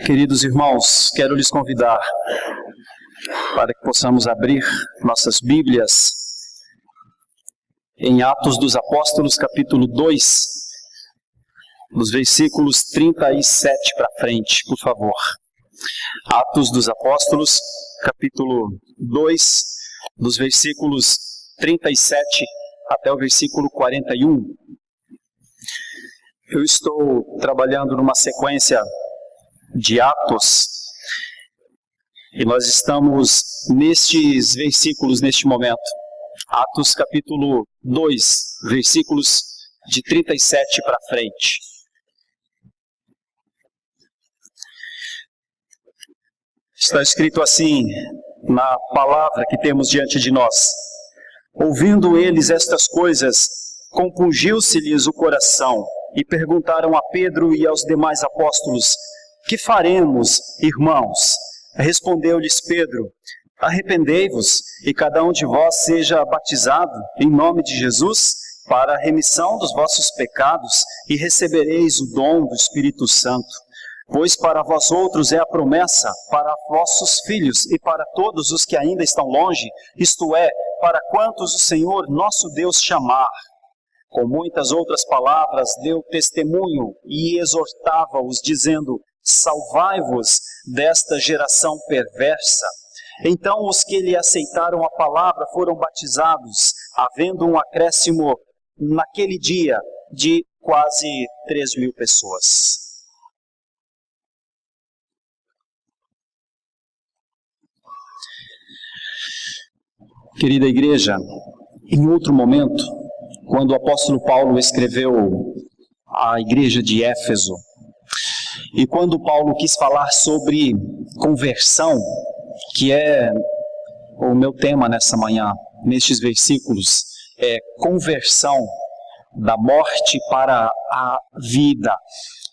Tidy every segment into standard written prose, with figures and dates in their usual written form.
Queridos irmãos, quero lhes convidar para que possamos abrir nossas Bíblias em Atos dos Apóstolos, capítulo 2, dos versículos 37 para frente, por favor. Atos dos Apóstolos, capítulo 2, dos versículos 37 até o versículo 41. Eu estou trabalhando numa sequência de Atos, e nós estamos nestes versículos neste momento. Atos capítulo 2, versículos de 37 para frente. Está escrito assim na palavra que temos diante de nós: ouvindo eles estas coisas, compungiu-se-lhes o coração, e perguntaram a Pedro e aos demais apóstolos: que faremos, irmãos? Respondeu-lhes Pedro: arrependei-vos, e cada um de vós seja batizado em nome de Jesus para a remissão dos vossos pecados, e recebereis o dom do Espírito Santo. Pois para vós outros é a promessa, para vossos filhos e para todos os que ainda estão longe, isto é, para quantos o Senhor nosso Deus chamar. Com muitas outras palavras deu testemunho e exortava-os, dizendo: salvai-vos desta geração perversa. Então os que lhe aceitaram a palavra foram batizados, havendo um acréscimo naquele dia de quase 3.000 pessoas. Querida igreja, em outro momento, quando o apóstolo Paulo escreveu à igreja de Éfeso, e quando Paulo quis falar sobre conversão, que é o meu tema nessa manhã, nestes versículos, é conversão da morte para a vida.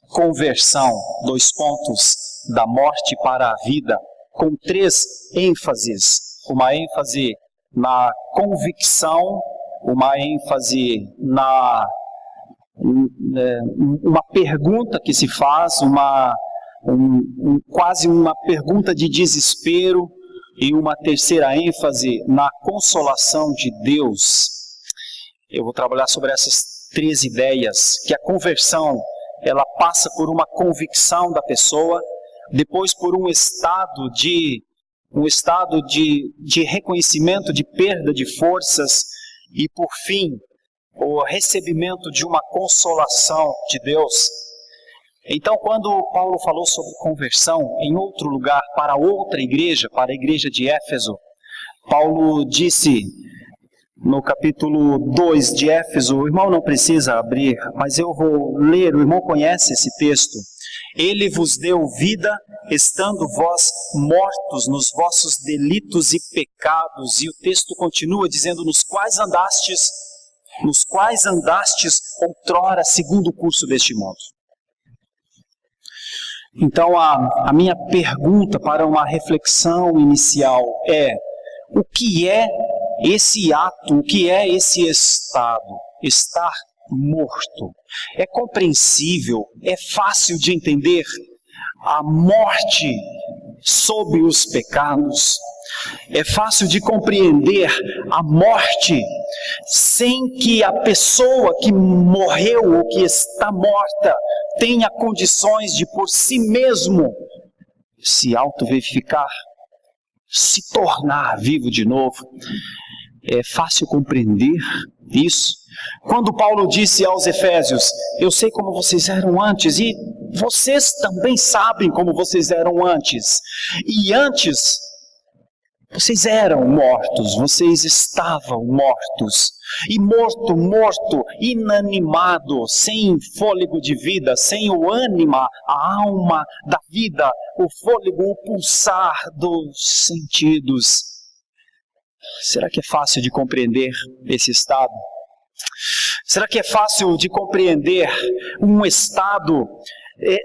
Conversão, 2 pontos, da morte para a vida, com 3 ênfases. Uma ênfase na convicção, uma ênfase na uma pergunta que se faz, quase uma pergunta de desespero, e uma terceira ênfase na consolação de Deus. Eu vou trabalhar sobre essas 3 ideias, que a conversão, ela passa por uma convicção da pessoa, depois por um estado de reconhecimento de perda de forças, e por fim, o recebimento de uma consolação de Deus. Então, quando Paulo falou sobre conversão em outro lugar, para outra igreja, para a igreja de Éfeso, Paulo disse no capítulo 2 de Éfeso, o irmão não precisa abrir, mas eu vou ler, o irmão conhece esse texto: ele vos deu vida, estando vós mortos nos vossos delitos e pecados. E o texto continua dizendo: nos quais andastes outrora segundo o curso deste mundo. Então a minha pergunta para uma reflexão inicial é: o que é esse ato, o que é esse estado? Estar morto. É compreensível, é fácil de entender a morte sob os pecados. É fácil de compreender a morte sem que a pessoa que morreu ou que está morta tenha condições de por si mesmo se auto-verificar, se tornar vivo de novo. É fácil compreender isso. Quando Paulo disse aos Efésios: eu sei como vocês eram antes, e vocês também sabem como vocês eram antes. E antes, vocês eram mortos, vocês estavam mortos. E morto, inanimado, sem fôlego de vida, sem o ânima, a alma da vida, o fôlego, o pulsar dos sentidos. Será que é fácil de compreender esse estado? Será que é fácil de compreender um estado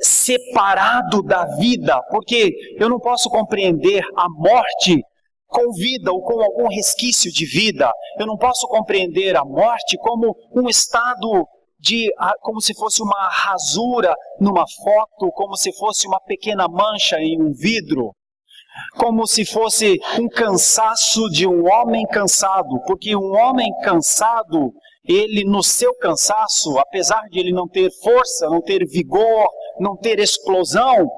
separado da vida? Porque eu não posso compreender a morte com vida ou com algum resquício de vida. Eu não posso compreender a morte como um estado como se fosse uma rasura numa foto, como se fosse uma pequena mancha em um vidro, como se fosse um cansaço de um homem cansado, porque um homem cansado, ele no seu cansaço, apesar de ele não ter força, não ter vigor, não ter explosão,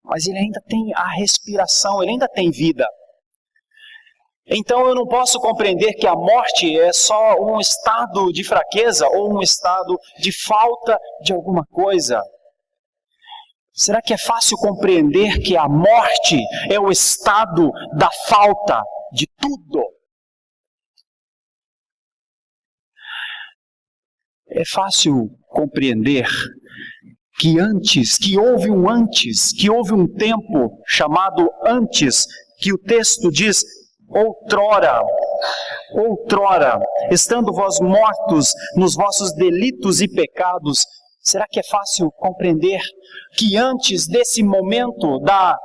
mas ele ainda tem a respiração, ele ainda tem vida. Então eu não posso compreender que a morte é só um estado de fraqueza ou um estado de falta de alguma coisa. Será que é fácil compreender que a morte é o estado da falta de tudo? É fácil compreender que houve um tempo chamado antes, que o texto diz: outrora, estando vós mortos nos vossos delitos e pecados. Será que é fácil compreender que antes desse momento da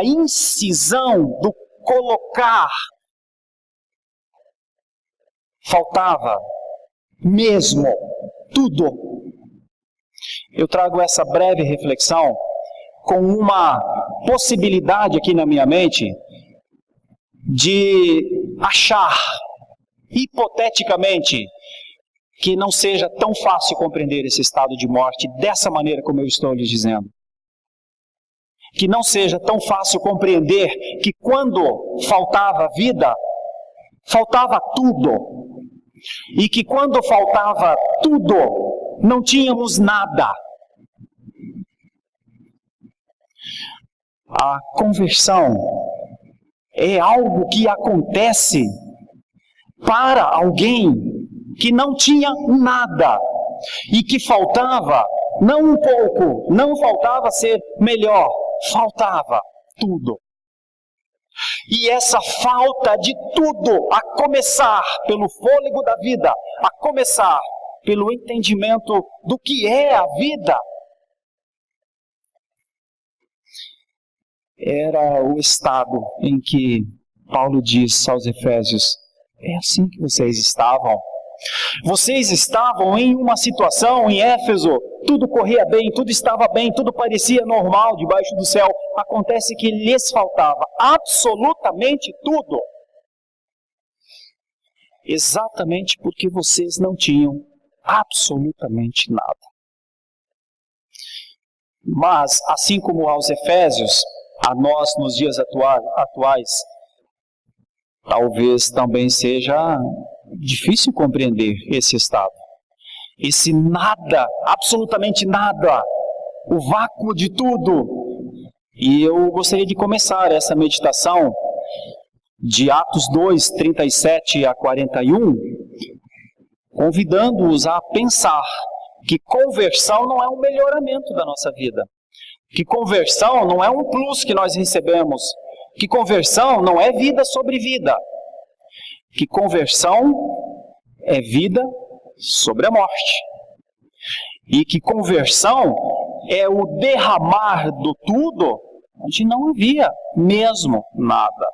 incisão, do colocar, faltava mesmo tudo? Eu trago essa breve reflexão com uma possibilidade aqui na minha mente de achar, hipoteticamente, que não seja tão fácil compreender esse estado de morte dessa maneira como eu estou lhes dizendo. Que não seja tão fácil compreender que quando faltava vida, faltava tudo. E que quando faltava tudo, não tínhamos nada. A conversão é algo que acontece para alguém que não tinha nada e que faltava, não um pouco, não faltava ser melhor, faltava tudo. E essa falta de tudo, a começar pelo fôlego da vida, a começar pelo entendimento do que é a vida, era o estado em que Paulo diz aos Efésios: é assim que vocês estavam. Vocês estavam em uma situação em Éfeso, tudo corria bem, tudo estava bem, tudo parecia normal debaixo do céu. Acontece que lhes faltava absolutamente tudo. Exatamente porque vocês não tinham absolutamente nada. Mas, assim como aos Efésios, a nós nos dias atuais, talvez também seja difícil compreender esse estado. Esse nada, absolutamente nada, o vácuo de tudo. E eu gostaria de começar essa meditação de Atos 2, 37 a 41, convidando-os a pensar que conversão não é um melhoramento da nossa vida. Que conversão não é um plus que nós recebemos. Que conversão não é vida sobre vida. Que conversão é vida sobre a morte. E que conversão é o derramar do tudo onde não havia mesmo nada.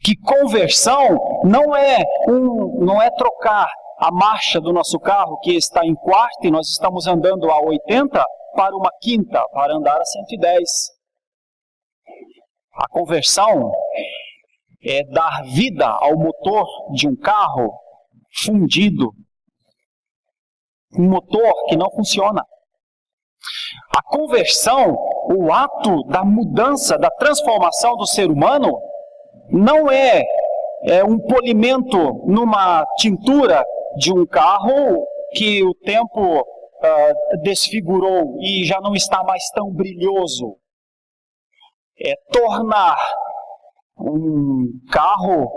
Que conversão não é trocar a marcha do nosso carro que está em quarta e nós estamos andando a 80 para uma quinta, para andar a 110. A conversão é dar vida ao motor de um carro fundido, um motor que não funciona. A conversão, o ato da mudança, da transformação do ser humano, não é um polimento numa tintura de um carro que o tempo desfigurou e já não está mais tão brilhoso. É tornar um carro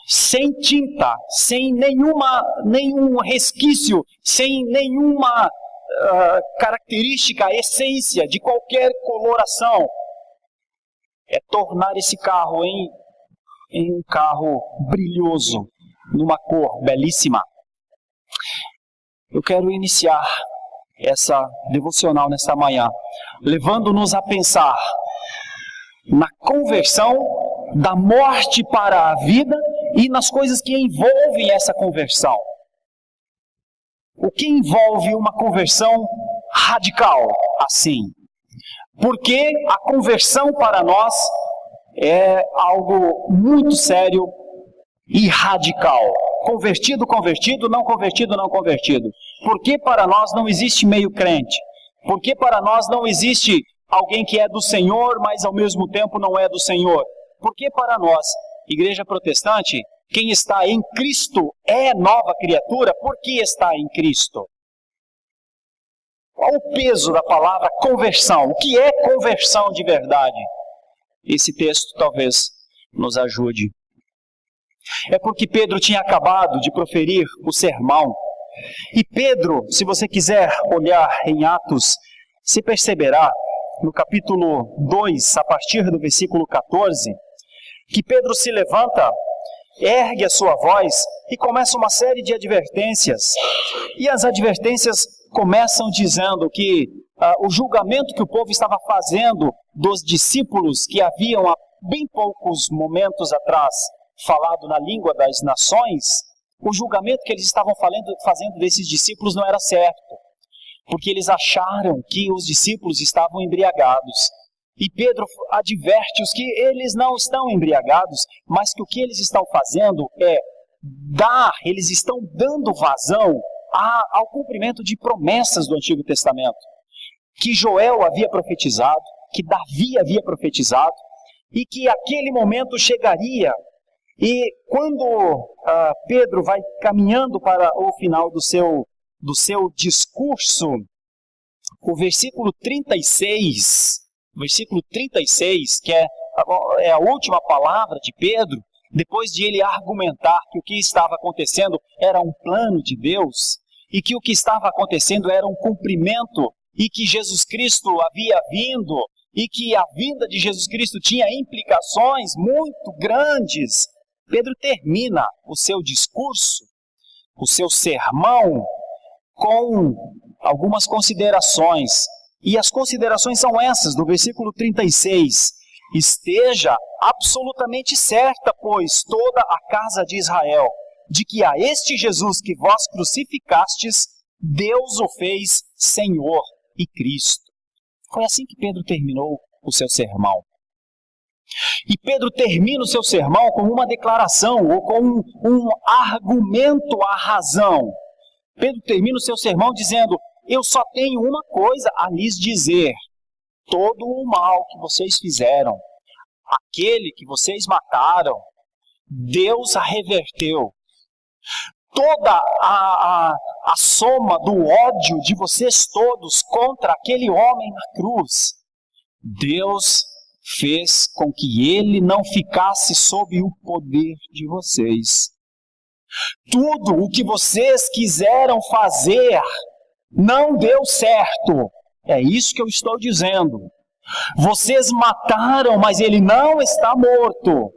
sem tinta, sem nenhum resquício, sem nenhuma característica, essência de qualquer coloração. É tornar esse carro em um carro brilhoso, numa cor belíssima. Eu quero iniciar essa devocional nesta manhã, levando-nos a pensar na conversão da morte para a vida e nas coisas que envolvem essa conversão. O que envolve uma conversão radical assim? Porque a conversão para nós é algo muito sério e radical. Convertido, convertido, não convertido, não convertido. Porque para nós não existe meio crente. Porque para nós não existe alguém que é do Senhor, mas ao mesmo tempo não é do Senhor. Porque para nós, igreja protestante, quem está em Cristo é nova criatura porque está em Cristo. Qual o peso da palavra conversão? O que é conversão de verdade? Esse texto talvez nos ajude. É porque Pedro tinha acabado de proferir o sermão. E Pedro, se você quiser olhar em Atos, se perceberá no capítulo 2, a partir do versículo 14, que Pedro se levanta, ergue a sua voz e começa uma série de advertências. E as advertências começam dizendo que o julgamento que o povo estava fazendo dos discípulos que haviam há bem poucos momentos atrás falado na língua das nações, o julgamento que eles estavam fazendo desses discípulos não era certo, porque eles acharam que os discípulos estavam embriagados. E Pedro adverte-os que eles não estão embriagados, mas que o que eles estão fazendo é eles estão dando vazão ao cumprimento de promessas do Antigo Testamento, que Joel havia profetizado, que Davi havia profetizado, e que aquele momento chegaria. E quando Pedro vai caminhando para o final do seu discurso, o versículo 36, que é a última palavra de Pedro, depois de ele argumentar que o que estava acontecendo era um plano de Deus, e que o que estava acontecendo era um cumprimento, e que Jesus Cristo havia vindo, e que a vinda de Jesus Cristo tinha implicações muito grandes, Pedro termina o seu discurso, o seu sermão, com algumas considerações. E as considerações são essas, do versículo 36. Esteja absolutamente certa, pois, toda a casa de Israel, de que a este Jesus que vós crucificastes, Deus o fez Senhor e Cristo. Foi assim que Pedro terminou o seu sermão. E Pedro termina o seu sermão com uma declaração, ou com um argumento à razão. Pedro termina o seu sermão dizendo: eu só tenho uma coisa a lhes dizer. Todo o mal que vocês fizeram, aquele que vocês mataram, Deus a reverteu. Toda a soma do ódio de vocês todos contra aquele homem na cruz, Deus fez com que ele não ficasse sob o poder de vocês. Tudo o que vocês quiseram fazer não deu certo. É isso que eu estou dizendo. Vocês mataram, mas ele não está morto.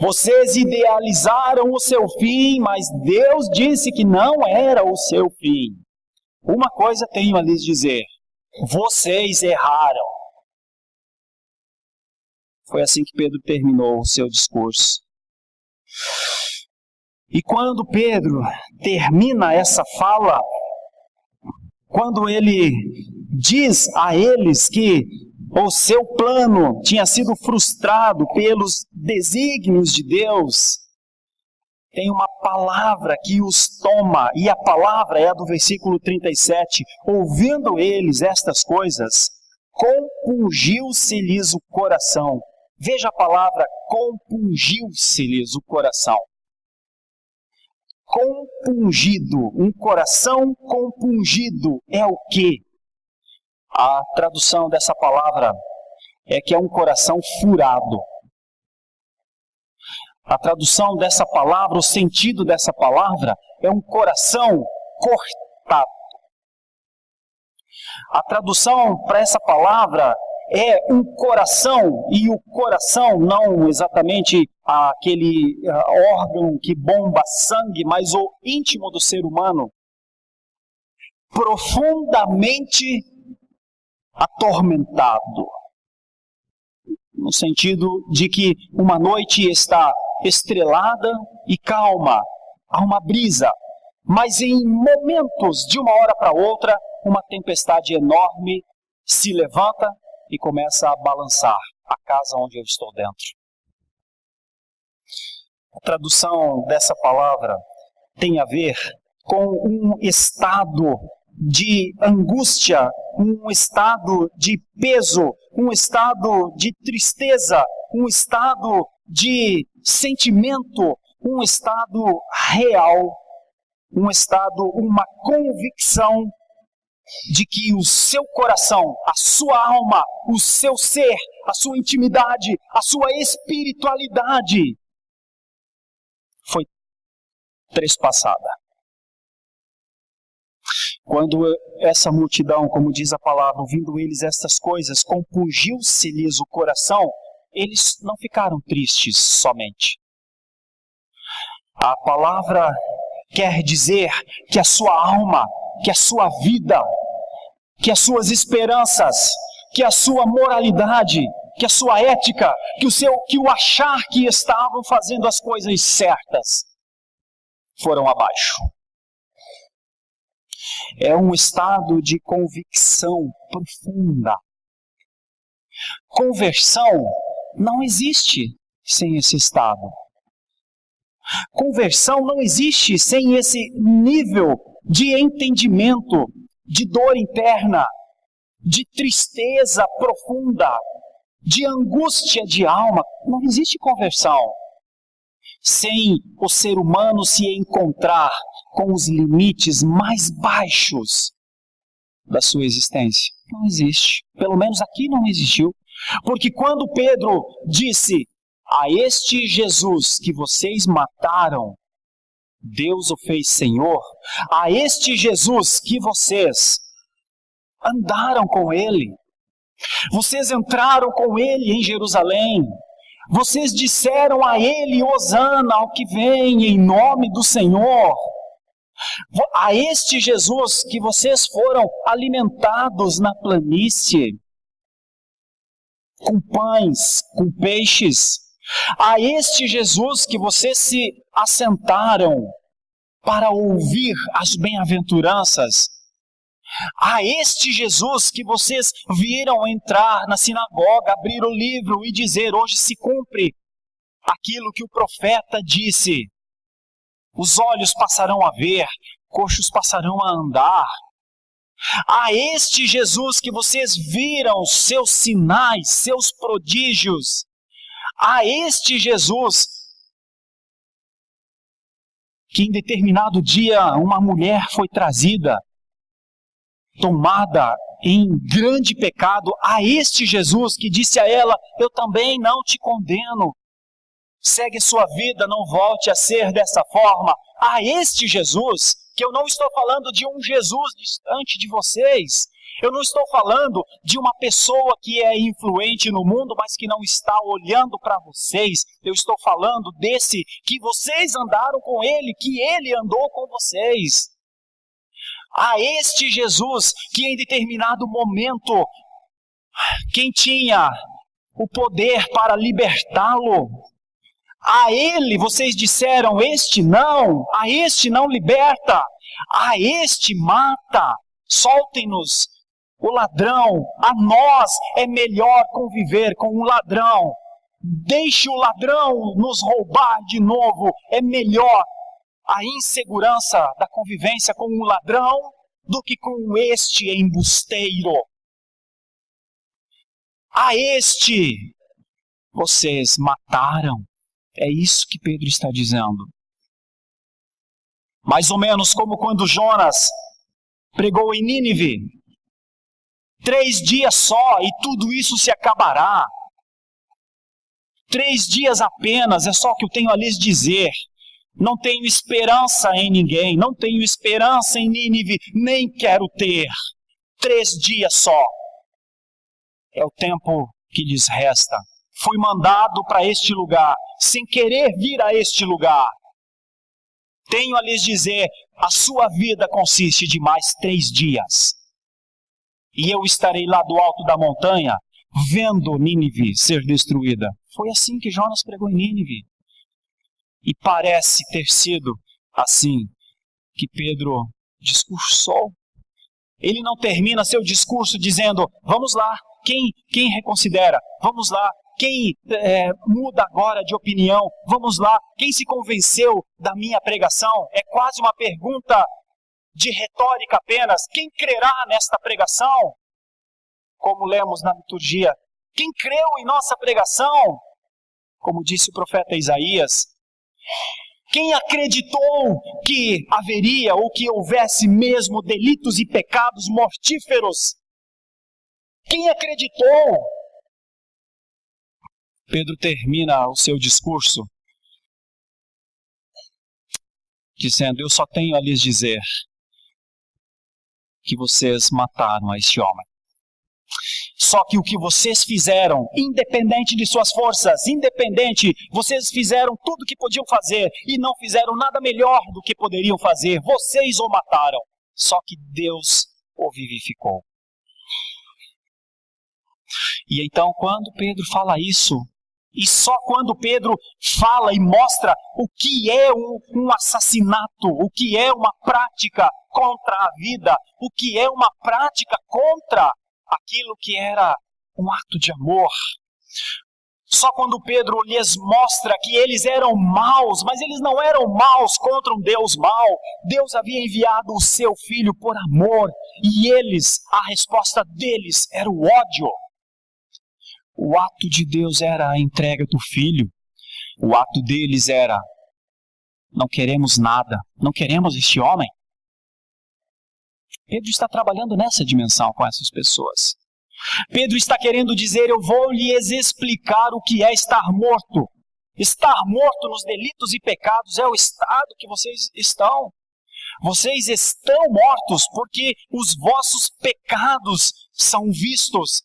Vocês idealizaram o seu fim, mas Deus disse que não era o seu fim. Uma coisa tenho a lhes dizer: vocês erraram. Foi assim que Pedro terminou o seu discurso. E quando Pedro termina essa fala, quando ele diz a eles que o seu plano tinha sido frustrado pelos desígnios de Deus, tem uma palavra que os toma, e a palavra é a do versículo 37. Ouvindo eles estas coisas, compungiu-se-lhes o coração. Veja a palavra, compungiu-se-lhes o coração. Compungido, um coração compungido é o quê? A tradução dessa palavra é que é um coração furado. A tradução dessa palavra, o sentido dessa palavra é um coração cortado. A tradução para essa palavra é um coração, e o coração não exatamente aquele órgão que bomba sangue, mas o íntimo do ser humano, profundamente atormentado. No sentido de que uma noite está estrelada e calma, há uma brisa, Mas em momentos, de uma hora para outra, uma tempestade enorme se levanta e começa a balançar a casa onde eu estou dentro. A tradução dessa palavra tem a ver com um estado de angústia, um estado de peso, um estado de tristeza, um estado de sentimento, um estado real, um estado, uma convicção de que o seu coração, a sua alma, o seu ser, a sua intimidade, a sua espiritualidade foi trespassada. Quando essa multidão, como diz a palavra, ouvindo eles estas coisas, compungiu-se-lhes o coração, eles não ficaram tristes somente. A palavra quer dizer que a sua alma, que a sua vida, que as suas esperanças, que a sua moralidade, que a sua ética, que o achar que estavam fazendo as coisas certas, foram abaixo. É um estado de convicção profunda. Conversão não existe sem esse estado. Conversão não existe sem esse nível de entendimento, de dor interna, de tristeza profunda, de angústia de alma. Não existe conversão sem o ser humano se encontrar com os limites mais baixos da sua existência. Não existe. Pelo menos aqui não existiu. Porque quando Pedro disse: a este Jesus que vocês mataram, Deus o fez Senhor. A este Jesus que vocês andaram com Ele, vocês entraram com Ele em Jerusalém, vocês disseram a Ele: Hosana ao que vem em nome do Senhor. A este Jesus que vocês foram alimentados na planície, com pães, com peixes. A este Jesus que vocês se assentaram para ouvir as bem-aventuranças. A este Jesus que vocês viram entrar na sinagoga, abrir o livro e dizer: hoje se cumpre aquilo que o profeta disse. Os olhos passarão a ver, coxos passarão a andar. A este Jesus que vocês viram seus sinais, seus prodígios. A este Jesus que em determinado dia uma mulher foi trazida, tomada em grande pecado. A este Jesus que disse a ela: eu também não te condeno. Segue sua vida, não volte a ser dessa forma. A este Jesus, que eu não estou falando de um Jesus distante de vocês. Eu não estou falando de uma pessoa que é influente no mundo, mas que não está olhando para vocês. Eu estou falando desse que vocês andaram com Ele, que Ele andou com vocês. A este Jesus que em determinado momento, quem tinha o poder para libertá-lo, a Ele vocês disseram: este não, a este não liberta, a este mata, soltem-nos o ladrão, a nós é melhor conviver com o ladrão, deixe o ladrão nos roubar de novo, é melhor a insegurança da convivência com o ladrão do que com este embusteiro. A este vocês mataram. É isso que Pedro está dizendo. Mais ou menos como quando Jonas pregou em Nínive. 3 dias só e tudo isso se acabará. 3 dias apenas, é só o que eu tenho a lhes dizer. Não tenho esperança em ninguém, não tenho esperança em Nínive, nem quero ter. 3 dias só. É o tempo que lhes resta. Fui mandado para este lugar, sem querer vir a este lugar. Tenho a lhes dizer, a sua vida consiste de mais 3 dias. E eu estarei lá do alto da montanha, vendo Nínive ser destruída. Foi assim que Jonas pregou em Nínive. E parece ter sido assim que Pedro discursou. Ele não termina seu discurso dizendo, vamos lá, quem reconsidera? Vamos lá, quem muda agora de opinião? Vamos lá, quem se convenceu da minha pregação? É quase uma pergunta de retórica apenas. Quem crerá nesta pregação? Como lemos na liturgia. Quem creu em nossa pregação? Como disse o profeta Isaías. Quem acreditou que haveria ou que houvesse mesmo delitos e pecados mortíferos? Quem acreditou? Pedro termina o seu discurso dizendo, eu só tenho a lhes dizer que vocês mataram a este homem. Só que o que vocês fizeram, independente de suas forças, vocês fizeram tudo o que podiam fazer e não fizeram nada melhor do que poderiam fazer. Vocês o mataram, só que Deus o vivificou. E então, quando Pedro fala isso, e só quando Pedro fala e mostra o que é um assassinato, o que é uma prática contra a vida, o que é uma prática contra aquilo que era um ato de amor. Só quando Pedro lhes mostra que eles eram maus, mas eles não eram maus contra um Deus mau. Deus havia enviado o seu Filho por amor, e a resposta deles era o ódio. O ato de Deus era a entrega do Filho. O ato deles era, não queremos nada, não queremos este homem. Pedro está trabalhando nessa dimensão com essas pessoas. Pedro está querendo dizer, eu vou lhes explicar o que é estar morto. Estar morto nos delitos e pecados é o estado que vocês estão. Vocês estão mortos porque os vossos pecados são vistos.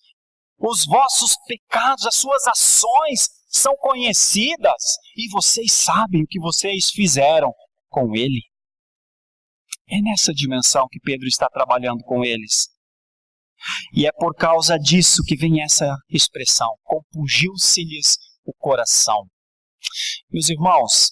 Os vossos pecados, as suas ações são conhecidas. E vocês sabem o que vocês fizeram com ele. É nessa dimensão que Pedro está trabalhando com eles. E é por causa disso que vem essa expressão, compungiu-se-lhes o coração. Meus irmãos,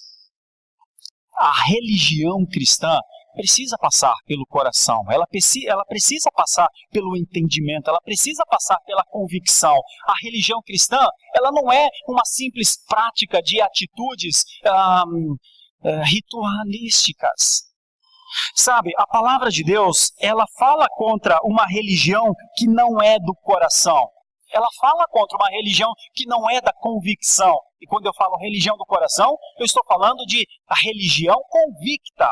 a religião cristã precisa passar pelo coração, ela precisa passar pelo entendimento, ela precisa passar pela convicção. A religião cristã, ela não é uma simples prática de atitudes ritualísticas. Sabe, a palavra de Deus, ela fala contra uma religião que não é do coração. Ela fala contra uma religião que não é da convicção. E quando eu falo religião do coração, eu estou falando de a religião convicta.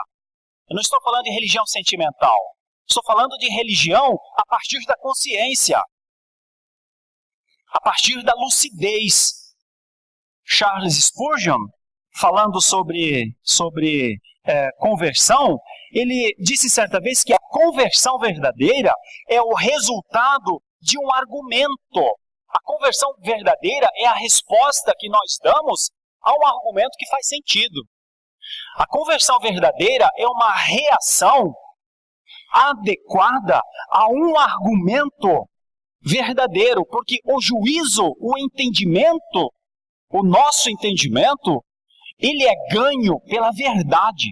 Eu não estou falando de religião sentimental. Estou falando de religião a partir da consciência. A partir da lucidez. Charles Spurgeon, falando sobre conversão, ele disse certa vez que a conversão verdadeira é o resultado de um argumento. A conversão verdadeira é a resposta que nós damos a um argumento que faz sentido. A conversão verdadeira é uma reação adequada a um argumento verdadeiro, porque o juízo, o entendimento, o nosso entendimento, ele é ganho pela verdade.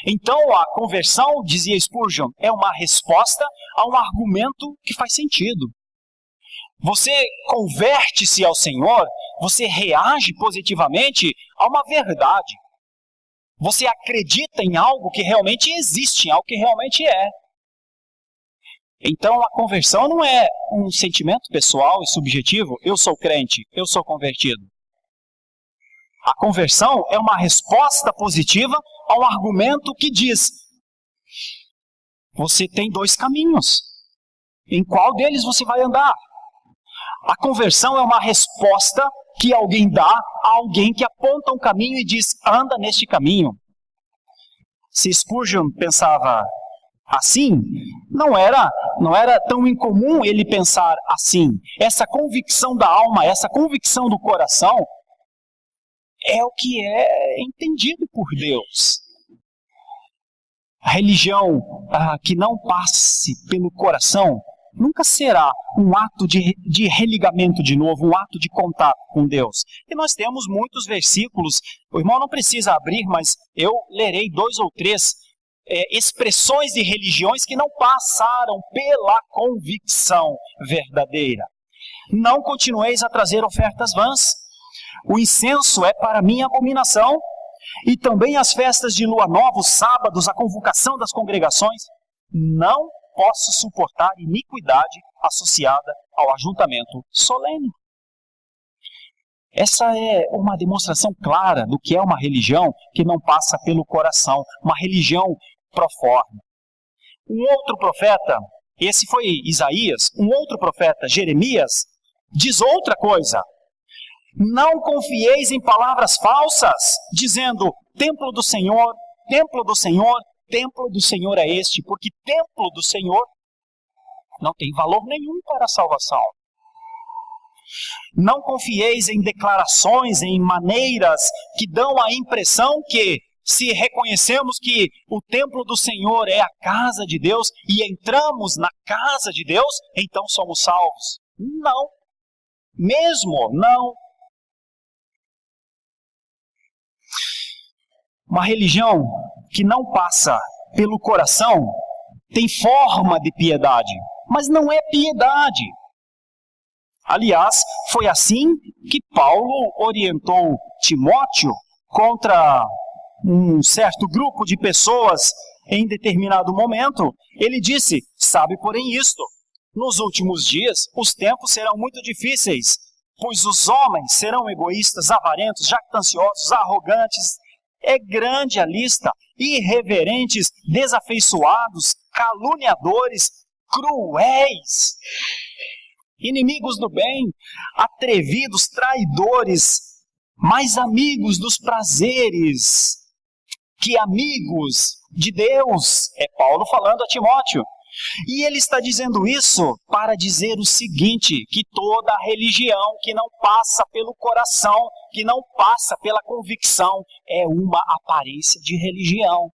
Então a conversão, dizia Spurgeon, é uma resposta a um argumento que faz sentido. Você converte-se ao Senhor, você reage positivamente a uma verdade. Você acredita em algo que realmente existe, em algo que realmente é. Então a conversão não é um sentimento pessoal e subjetivo, eu sou crente, eu sou convertido. A conversão é uma resposta positiva a um argumento que diz, você tem dois caminhos, em qual deles você vai andar? A conversão é uma resposta que alguém dá a alguém que aponta um caminho e diz, anda neste caminho. Se Spurgeon pensava assim, não era tão incomum ele pensar assim. Essa convicção da alma, essa convicção do coração, é o que é entendido por Deus. A religião que não passe pelo coração nunca será um ato de religamento de novo, um ato de contato com Deus. E nós temos muitos versículos, o irmão não precisa abrir, mas eu lerei 2 ou 3 expressões de religiões que não passaram pela convicção verdadeira. Não continueis a trazer ofertas vãs. O incenso é para mim abominação, e também as festas de lua nova, os sábados, a convocação das congregações. Não posso suportar iniquidade associada ao ajuntamento solene. Essa é uma demonstração clara do que é uma religião que não passa pelo coração, uma religião proforme. Um outro profeta, esse foi Isaías, um outro profeta, Jeremias, diz outra coisa. Não confieis em palavras falsas, dizendo, templo do Senhor, templo do Senhor, templo do Senhor é este, porque templo do Senhor não tem valor nenhum para a salvação. Não confieis em declarações, em maneiras que dão a impressão que, se reconhecemos que o templo do Senhor é a casa de Deus e entramos na casa de Deus, então somos salvos. Não. Mesmo não. Uma religião que não passa pelo coração tem forma de piedade, mas não é piedade. Aliás, foi assim que Paulo orientou Timóteo contra um certo grupo de pessoas em determinado momento. Ele disse, sabe porém isto, nos últimos dias os tempos serão muito difíceis, pois os homens serão egoístas, avarentos, jactanciosos, arrogantes, é grande a lista, irreverentes, desafeiçoados, caluniadores, cruéis, inimigos do bem, atrevidos, traidores, mais amigos dos prazeres que amigos de Deus. É Paulo falando a Timóteo. E ele está dizendo isso para dizer o seguinte, que toda religião que não passa pelo coração, que não passa pela convicção, é uma aparência de religião.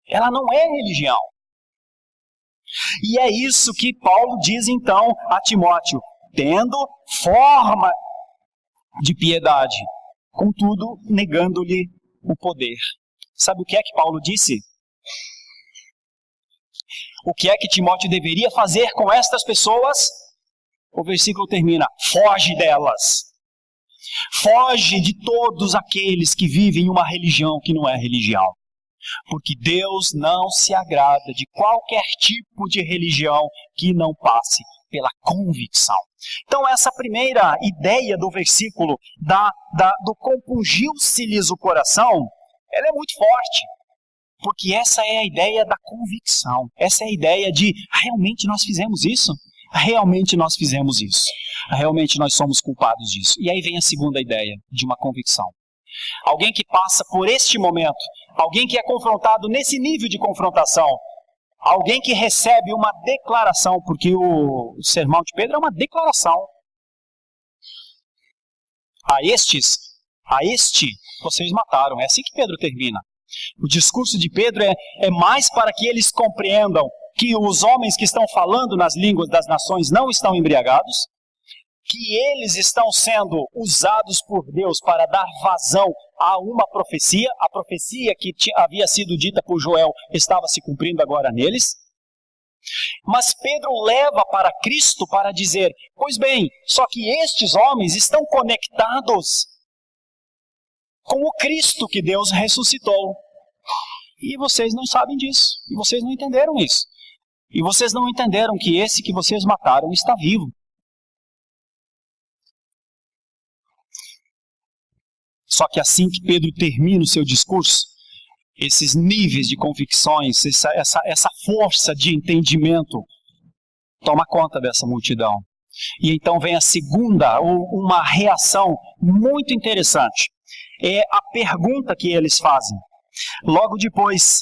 Ela não é religião. E é isso que Paulo diz então a Timóteo, tendo forma de piedade, contudo negando-lhe o poder. Sabe o que é que Paulo disse? O que é que Timóteo deveria fazer com estas pessoas? O versículo termina, foge delas. Foge de todos aqueles que vivem uma religião que não é religião. Porque Deus não se agrada de qualquer tipo de religião que não passe pela convicção. Então essa primeira ideia do versículo, do compungir-se-lhes o coração, ela é muito forte. Porque essa é a ideia da convicção. Essa é a ideia de, realmente nós fizemos isso? Realmente nós fizemos isso. Realmente nós somos culpados disso. E aí vem a segunda ideia de uma convicção. Alguém que passa por este momento, alguém que é confrontado nesse nível de confrontação, alguém que recebe uma declaração, porque o sermão de Pedro é uma declaração. A este, vocês mataram. É assim que Pedro termina. O discurso de Pedro é mais para que eles compreendam que os homens que estão falando nas línguas das nações não estão embriagados, que eles estão sendo usados por Deus para dar vazão a uma profecia, a profecia que havia sido dita por Joel estava se cumprindo agora neles. Mas Pedro leva para Cristo para dizer, pois bem, só que estes homens estão conectados com o Cristo que Deus ressuscitou. E vocês não sabem disso, e vocês não entenderam isso. E vocês não entenderam que esse que vocês mataram está vivo. Só que assim que Pedro termina o seu discurso, esses níveis de convicções, essa força de entendimento, toma conta dessa multidão. E então vem a segunda, uma reação muito interessante. É a pergunta que eles fazem. Logo depois,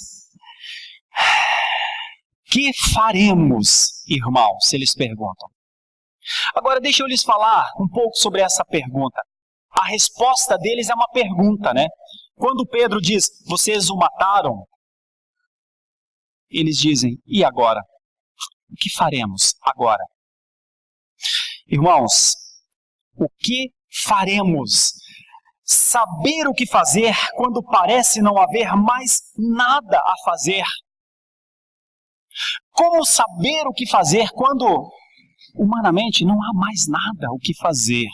que faremos, irmãos? Eles perguntam. Agora deixa eu lhes falar um pouco sobre essa pergunta. A resposta deles é uma pergunta, né? Quando Pedro diz, vocês o mataram, eles dizem, e agora? O que faremos agora? Irmãos, o que faremos? Saber o que fazer quando parece não haver mais nada a fazer Como saber o que fazer quando, humanamente, não há mais nada o que fazer?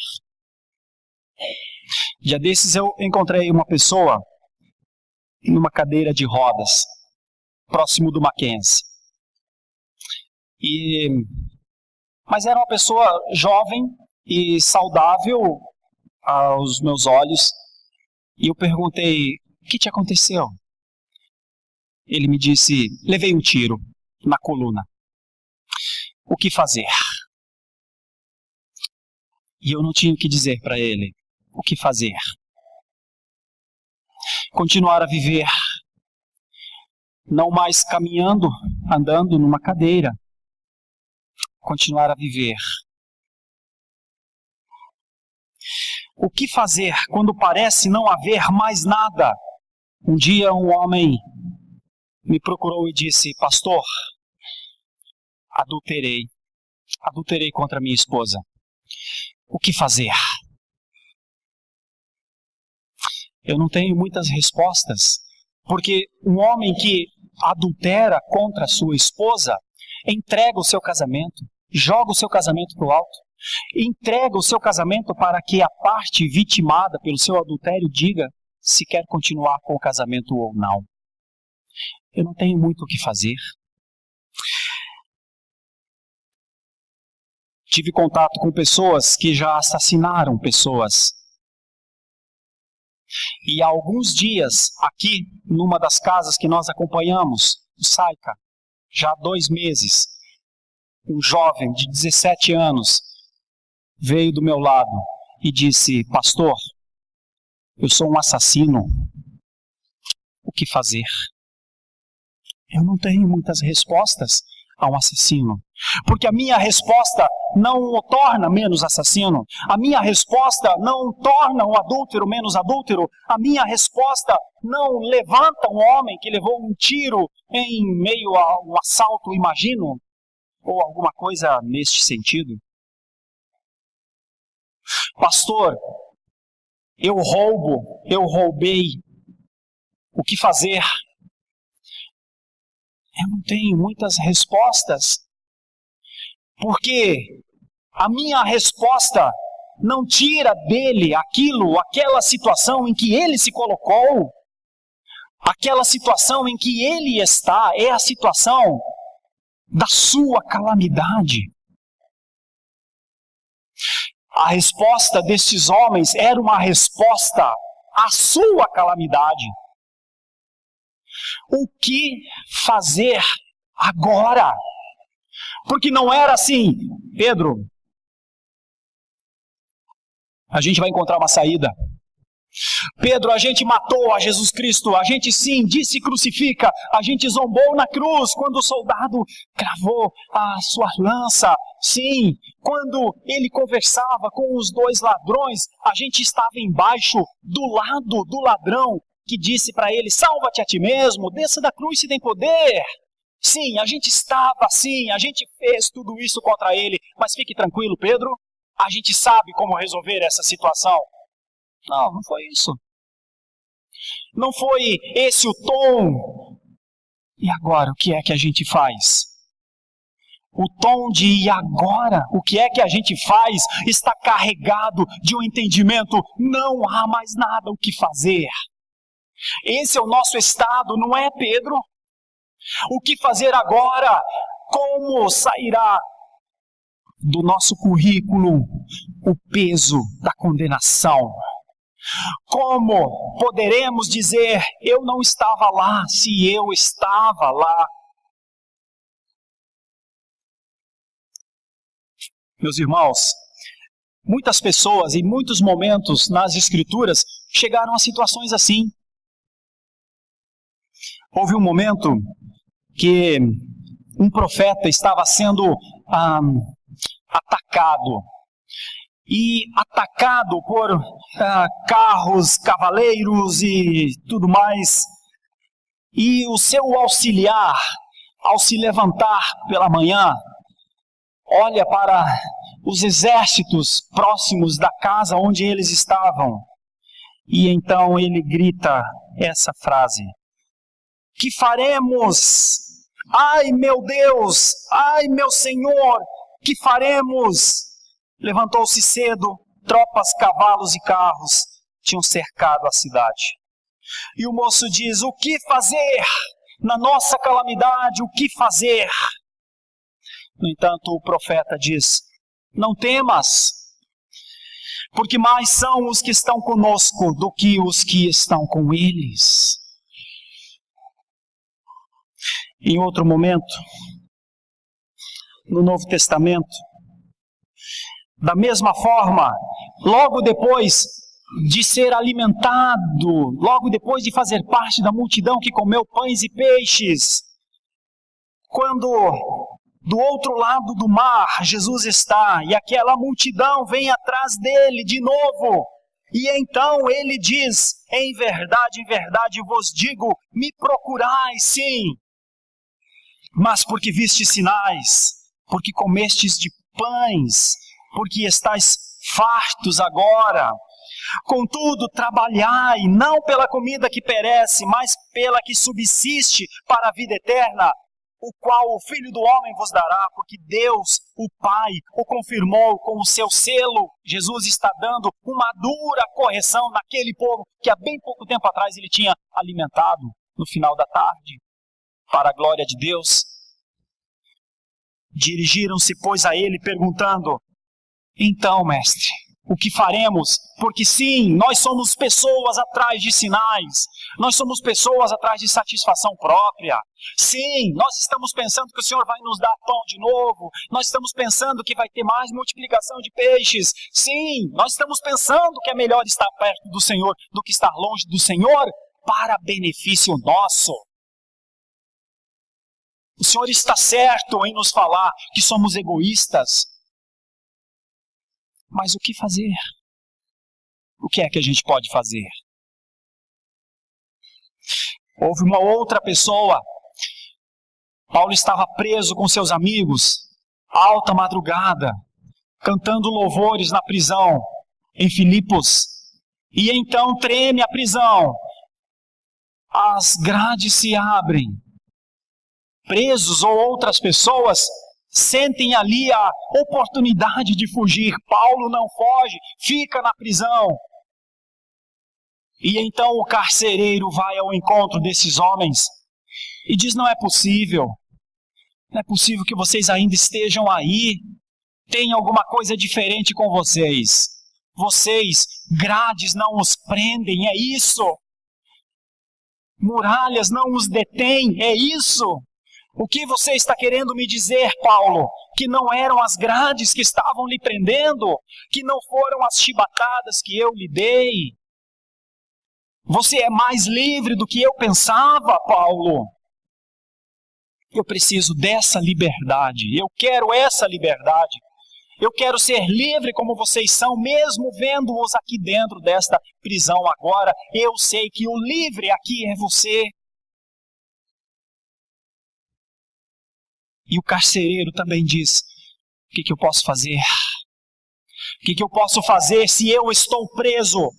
Dia desses eu encontrei uma pessoa numa cadeira de rodas, próximo do Mackenzie. Mas era uma pessoa jovem e saudável aos meus olhos. E eu perguntei, o que te aconteceu? Ele me disse, levei um tiro na coluna. O que fazer? E eu não tinha o que dizer para ele. O que fazer? Continuar a viver, não mais caminhando, andando numa cadeira. Continuar a viver. O que fazer quando parece não haver mais nada? Um dia um homem me procurou e disse, pastor, adulterei contra minha esposa. O que fazer? Eu não tenho muitas respostas, porque um homem que adultera contra a sua esposa, entrega o seu casamento, joga o seu casamento para o alto, entrega o seu casamento para que a parte vitimada pelo seu adultério diga se quer continuar com o casamento ou não. Eu não tenho muito o que fazer. Tive contato com pessoas que já assassinaram pessoas. E há alguns dias, aqui, numa das casas que nós acompanhamos, o Saica, já há 2 meses, um jovem de 17 anos veio do meu lado e disse, pastor, eu sou um assassino, o que fazer? Eu não tenho muitas respostas a um assassino, porque a minha resposta não o torna menos assassino, a minha resposta não torna um adúltero menos adúltero, a minha resposta não levanta um homem que levou um tiro em meio a um assalto, imagino, ou alguma coisa neste sentido. Pastor, eu roubei, o que fazer? Eu não tenho muitas respostas, porque a minha resposta não tira dele aquela situação em que ele se colocou, aquela situação em que ele está, é a situação da sua calamidade. A resposta destes homens era uma resposta à sua calamidade. O que fazer agora? Porque não era assim, Pedro, a gente vai encontrar uma saída. Pedro, a gente matou a Jesus Cristo, a gente sim disse crucifica, a gente zombou na cruz quando o soldado cravou a sua lança. Sim, quando ele conversava com os 2 ladrões, a gente estava embaixo do lado do ladrão que disse para ele, salva-te a ti mesmo, desça da cruz se tem poder. Sim, a gente estava assim, a gente fez tudo isso contra ele, mas fique tranquilo, Pedro, a gente sabe como resolver essa situação. Não foi isso. Não foi esse o tom. E agora, o que é que a gente faz? O tom de e agora, o que é que a gente faz está carregado de um entendimento, não há mais nada o que fazer. Esse é o nosso estado, não é, Pedro? O que fazer agora? Como sairá do nosso currículo o peso da condenação? Como poderemos dizer, eu não estava lá, se eu estava lá? Meus irmãos, muitas pessoas em muitos momentos nas Escrituras chegaram a situações assim. Houve um momento que um profeta estava sendo atacado. E atacado por carros, cavaleiros e tudo mais. E o seu auxiliar, ao se levantar pela manhã, olha para os exércitos próximos da casa onde eles estavam. E então ele grita essa frase: que faremos? Ai, meu Deus! Ai, meu Senhor! Que faremos? Levantou-se cedo, tropas, cavalos e carros tinham cercado a cidade. E o moço diz: o que fazer? Na nossa calamidade, o que fazer? No entanto, o profeta diz: não temas, porque mais são os que estão conosco do que os que estão com eles. Em outro momento, no Novo Testamento, da mesma forma, logo depois de ser alimentado, logo depois de fazer parte da multidão que comeu pães e peixes, quando do outro lado do mar Jesus está e aquela multidão vem atrás dele de novo, e então ele diz: em verdade vos digo, me procurais sim, mas porque vistes sinais, porque comestes de pães, porque estáis fartos agora. Contudo, trabalhai, não pela comida que perece, mas pela que subsiste para a vida eterna, o qual o Filho do Homem vos dará, porque Deus, o Pai, o confirmou com o seu selo. Jesus está dando uma dura correção naquele povo que há bem pouco tempo atrás ele tinha alimentado no final da tarde. Para a glória de Deus, dirigiram-se, pois, a ele, perguntando: então, mestre, o que faremos? Porque sim, nós somos pessoas atrás de sinais, nós somos pessoas atrás de satisfação própria. Sim, nós estamos pensando que o Senhor vai nos dar pão de novo, nós estamos pensando que vai ter mais multiplicação de peixes. Sim, nós estamos pensando que é melhor estar perto do Senhor do que estar longe do Senhor, para benefício nosso. O Senhor está certo em nos falar que somos egoístas. Mas o que fazer? O que é que a gente pode fazer? Houve uma outra pessoa. Paulo estava preso com seus amigos, alta madrugada, cantando louvores na prisão, em Filipos. E então treme a prisão. As grades se abrem. Presos ou outras pessoas sentem ali a oportunidade de fugir. Paulo não foge, fica na prisão. E então o carcereiro vai ao encontro desses homens e diz: não é possível que vocês ainda estejam aí, tem alguma coisa diferente com vocês. Vocês, grades não os prendem, é isso. Muralhas não os detêm, é isso. O que você está querendo me dizer, Paulo? Que não eram as grades que estavam lhe prendendo? Que não foram as chibatadas que eu lhe dei? Você é mais livre do que eu pensava, Paulo. Eu preciso dessa liberdade. Eu quero essa liberdade. Eu quero ser livre como vocês são, mesmo vendo-os aqui dentro desta prisão agora. Eu sei que o livre aqui é você. E o carcereiro também diz: o que eu posso fazer? O que eu posso fazer se eu estou preso?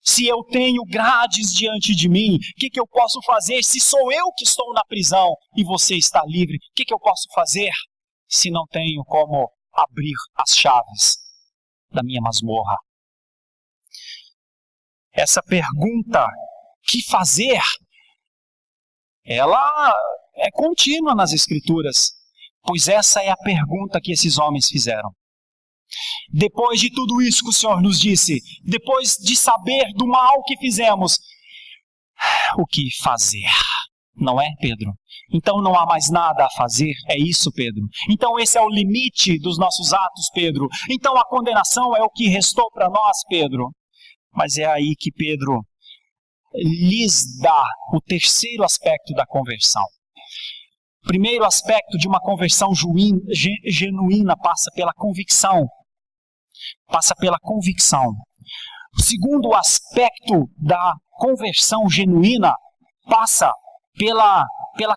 Se eu tenho grades diante de mim? O que eu posso fazer se sou eu que estou na prisão e você está livre? O que eu posso fazer se não tenho como abrir as chaves da minha masmorra? Essa pergunta, que fazer, ela é contínua nas Escrituras. Pois essa é a pergunta que esses homens fizeram. Depois de tudo isso que o Senhor nos disse, depois de saber do mal que fizemos, o que fazer? Não é, Pedro? Então não há mais nada a fazer, é isso, Pedro? Então esse é o limite dos nossos atos, Pedro? Então a condenação é o que restou para nós, Pedro? Mas é aí que Pedro lhes dá o terceiro aspecto da conversão. O primeiro aspecto de uma conversão genuína passa pela convicção. Passa pela convicção. O segundo aspecto da conversão genuína passa pela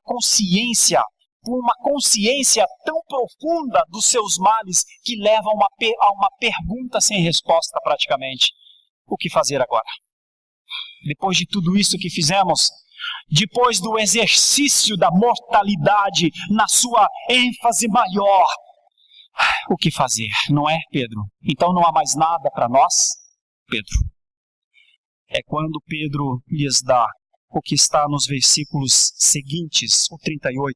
consciência, por uma consciência tão profunda dos seus males que leva a uma pergunta sem resposta praticamente. O que fazer agora? Depois de tudo isso que fizemos, depois do exercício da mortalidade na sua ênfase maior, o que fazer, não é, Pedro? Então não há mais nada para nós, Pedro. É quando Pedro lhes dá o que está nos versículos seguintes, o 38.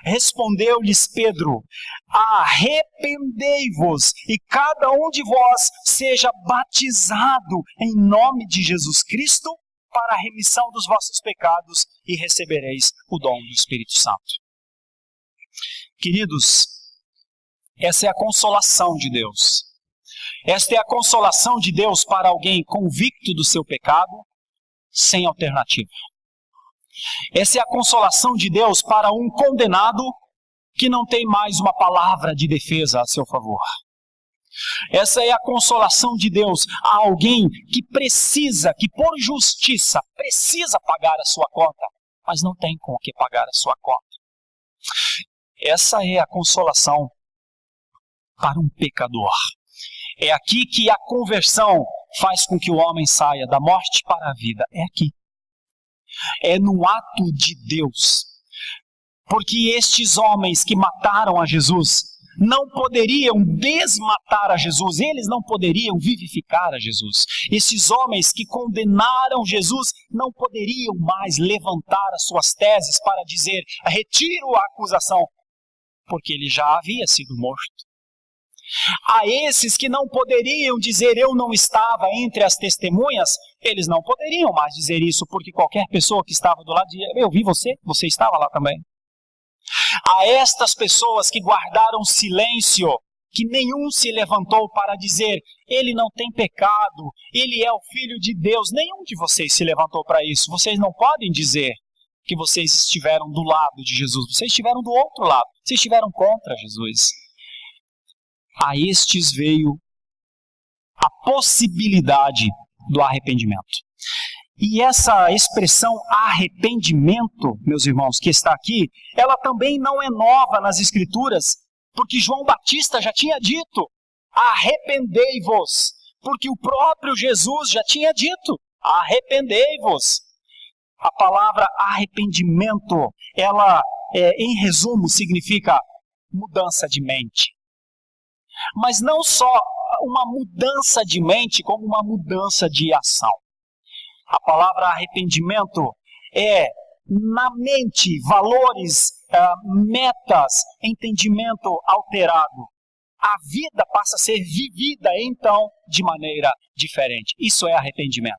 Respondeu-lhes Pedro: arrependei-vos e cada um de vós seja batizado em nome de Jesus Cristo para a remissão dos vossos pecados e recebereis o dom do Espírito Santo. Queridos, essa é a consolação de Deus. Esta é a consolação de Deus para alguém convicto do seu pecado, sem alternativa. Essa é a consolação de Deus para um condenado que não tem mais uma palavra de defesa a seu favor. Essa é a consolação de Deus a alguém que precisa, que por justiça, precisa pagar a sua conta, mas não tem com o que pagar a sua conta. Essa é a consolação para um pecador. É aqui que a conversão faz com que o homem saia da morte para a vida. É aqui. É no ato de Deus. Porque estes homens que mataram a Jesus não poderiam desmatar a Jesus, eles não poderiam vivificar a Jesus. Esses homens que condenaram Jesus não poderiam mais levantar as suas teses para dizer: retiro a acusação, porque ele já havia sido morto. A esses que não poderiam dizer: eu não estava entre as testemunhas, eles não poderiam mais dizer isso, porque qualquer pessoa que estava do lado dizia: eu vi você, você estava lá também. A estas pessoas que guardaram silêncio, que nenhum se levantou para dizer: ele não tem pecado, ele é o Filho de Deus, nenhum de vocês se levantou para isso. Vocês não podem dizer que vocês estiveram do lado de Jesus, vocês estiveram do outro lado, vocês estiveram contra Jesus. A estes veio a possibilidade do arrependimento. E essa expressão arrependimento, meus irmãos, que está aqui, ela também não é nova nas Escrituras, porque João Batista já tinha dito: arrependei-vos, porque o próprio Jesus já tinha dito: arrependei-vos. A palavra arrependimento, ela, em resumo, significa mudança de mente. Mas não só uma mudança de mente, como uma mudança de ação. A palavra arrependimento é, na mente, valores, metas, entendimento alterado. A vida passa a ser vivida, então, de maneira diferente. Isso é arrependimento.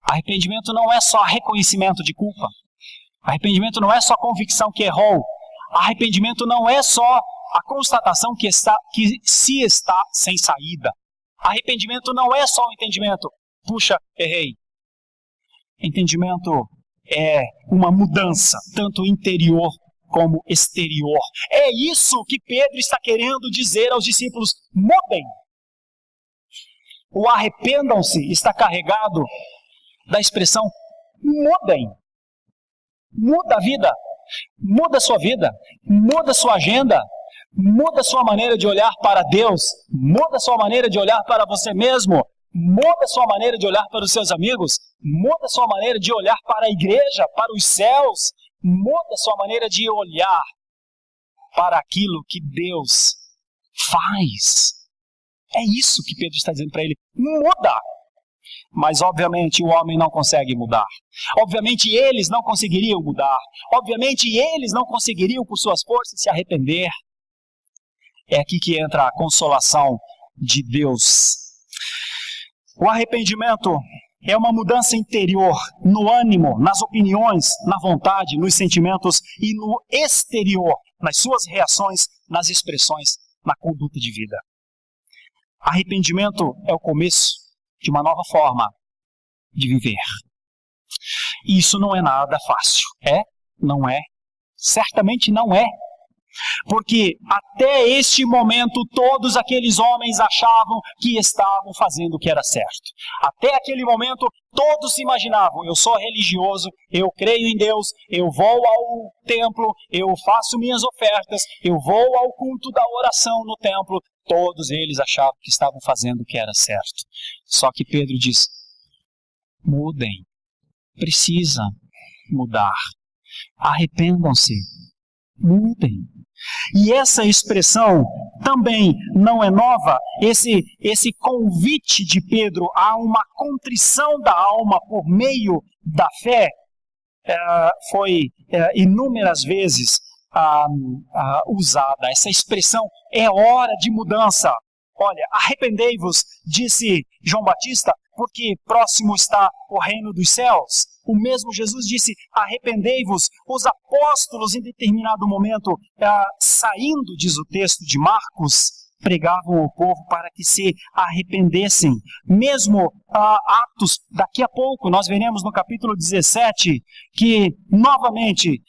Arrependimento não é só reconhecimento de culpa. Arrependimento não é só convicção que errou. Arrependimento não é só a constatação que se está sem saída. Arrependimento não é só o entendimento: puxa, errei. Entendimento é uma mudança, tanto interior como exterior. É isso que Pedro está querendo dizer aos discípulos: mudem. O arrependam-se está carregado da expressão mudem. Muda a vida, muda a sua vida, muda a sua agenda, muda a sua maneira de olhar para Deus, muda a sua maneira de olhar para você mesmo, muda a sua maneira de olhar para os seus amigos, muda a sua maneira de olhar para a igreja, para os céus, muda a sua maneira de olhar para aquilo que Deus faz. É isso que Pedro está dizendo para ele: muda. Mas obviamente o homem não consegue mudar. Obviamente eles não conseguiriam mudar. Obviamente eles não conseguiriam por suas forças se arrepender. É aqui que entra a consolação de Deus. O arrependimento é uma mudança interior, no ânimo, nas opiniões, na vontade, nos sentimentos e no exterior, nas suas reações, nas expressões, na conduta de vida. Arrependimento é o começo de uma nova forma de viver. E isso não é nada fácil. É? Não é? Certamente não é. Porque até este momento todos aqueles homens achavam que estavam fazendo o que era certo. Até aquele momento todos se imaginavam: eu sou religioso, eu creio em Deus, eu vou ao templo, eu faço minhas ofertas, eu vou ao culto da oração no templo. Todos eles achavam que estavam fazendo o que era certo. Só que Pedro diz: mudem, precisa mudar. Arrependam-se, mudem. E essa expressão também não é nova. Esse convite de Pedro a uma contrição da alma por meio da fé foi inúmeras vezes usada. Essa expressão é hora de mudança. Olha, arrependei-vos, disse João Batista, porque próximo está o reino dos céus. O mesmo Jesus disse, arrependei-vos. Os apóstolos, em determinado momento, saindo, diz o texto de Marcos, pregavam ao povo para que se arrependessem. Mesmo Atos, daqui a pouco, nós veremos no capítulo 17, que novamente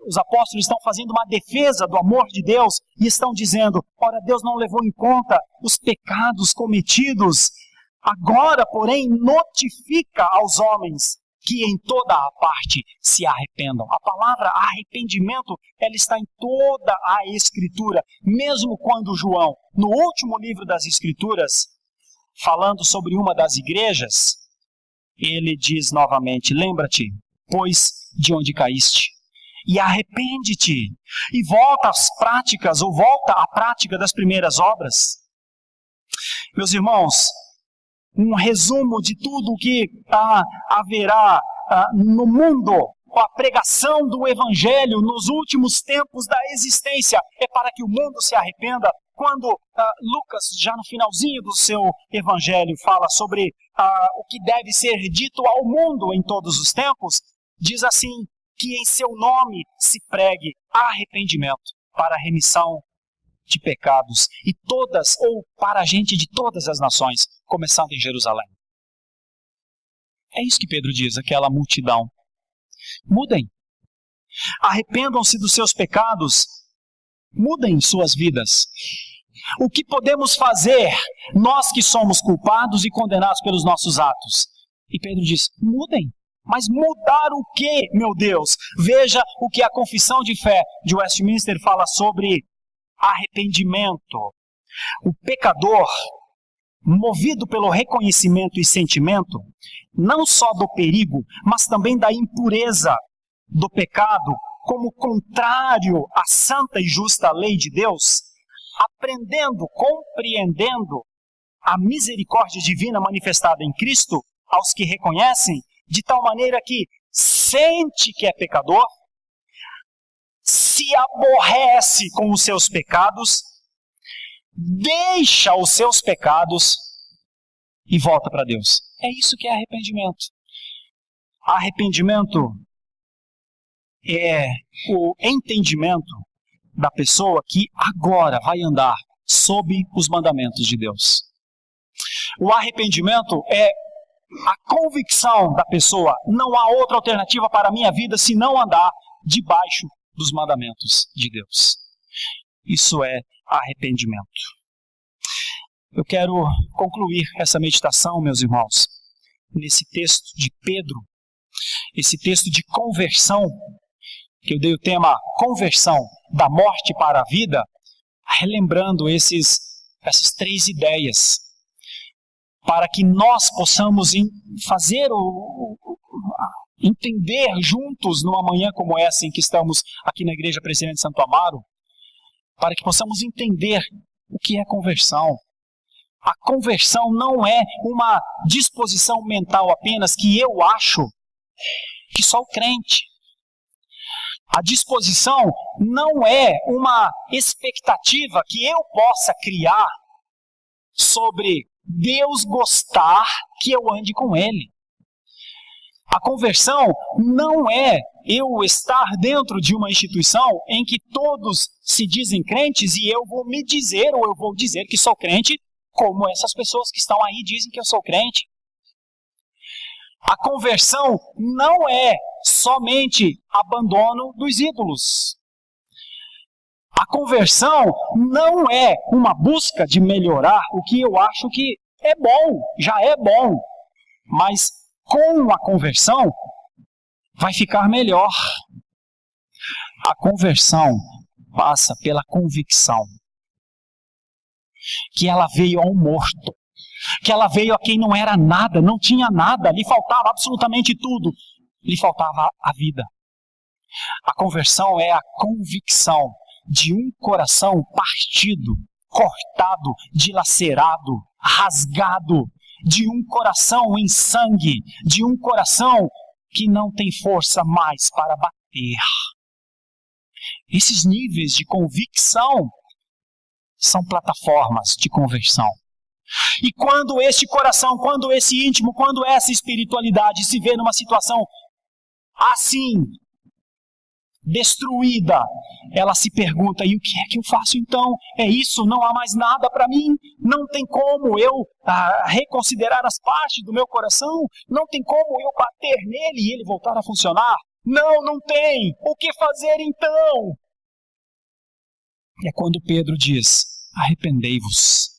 os apóstolos estão fazendo uma defesa do amor de Deus e estão dizendo, ora, Deus não levou em conta os pecados cometidos. Agora, porém, notifica aos homens que em toda a parte se arrependam. A palavra arrependimento, ela está em toda a Escritura. Mesmo quando João, no último livro das Escrituras, falando sobre uma das igrejas, ele diz novamente, lembra-te, pois, de onde caíste, e arrepende-te, e volta às práticas, ou volta à prática das primeiras obras. Meus irmãos, um resumo de tudo o que haverá no mundo, com a pregação do Evangelho nos últimos tempos da existência, é para que o mundo se arrependa. Quando Lucas, já no finalzinho do seu Evangelho, fala sobre o que deve ser dito ao mundo em todos os tempos, diz assim, que em seu nome se pregue arrependimento para a remissão de pecados, e todas, ou para a gente de todas as nações, começando em Jerusalém. É isso que Pedro diz àquela multidão. Mudem. Arrependam-se dos seus pecados. Mudem suas vidas. O que podemos fazer, nós que somos culpados e condenados pelos nossos atos? E Pedro diz, mudem. Mas mudar o quê, meu Deus? Veja o que a Confissão de Fé de Westminster fala sobre arrependimento. O pecador, movido pelo reconhecimento e sentimento, não só do perigo, mas também da impureza do pecado, como contrário à santa e justa lei de Deus, aprendendo, compreendendo a misericórdia divina manifestada em Cristo aos que reconhecem, de tal maneira que sente que é pecador, se aborrece com os seus pecados, deixa os seus pecados e volta para Deus. É isso que é arrependimento. Arrependimento é o entendimento da pessoa que agora vai andar sob os mandamentos de Deus. O arrependimento é a convicção da pessoa, não há outra alternativa para a minha vida se não andar debaixo dos mandamentos de Deus. Isso é arrependimento. Eu quero concluir essa meditação, meus irmãos, nesse texto de Pedro, esse texto de conversão, que eu dei o tema conversão da morte para a vida, relembrando essas três ideias, para que nós possamos entender juntos numa manhã como essa em que estamos aqui na Igreja Presidente Santo Amaro, para que possamos entender o que é conversão. A conversão não é uma disposição mental apenas que eu acho que só o crente. A disposição não é uma expectativa que eu possa criar sobre Deus gostar que eu ande com Ele. A conversão não é eu estar dentro de uma instituição em que todos se dizem crentes e eu vou me dizer, ou eu vou dizer que sou crente, como essas pessoas que estão aí dizem que eu sou crente. A conversão não é somente abandono dos ídolos. A conversão não é uma busca de melhorar o que eu acho que é bom, já é bom. Mas com a conversão vai ficar melhor. A conversão passa pela convicção que ela veio ao morto, que ela veio a quem não era nada, não tinha nada, lhe faltava absolutamente tudo. lhe faltava a vida. A conversão é a convicção de um coração partido, cortado, dilacerado, rasgado, de um coração em sangue, de um coração que não tem força mais para bater. Esses níveis de convicção são plataformas de conversão. E quando este coração, quando esse íntimo, quando essa espiritualidade se vê numa situação assim, destruída, ela se pergunta, e o que é que eu faço então? É isso? Não há mais nada para mim? Não tem como eu reconsiderar as partes do meu coração? Não tem como eu bater nele e ele voltar a funcionar? Não, não tem! O que fazer então? É quando Pedro diz, arrependei-vos.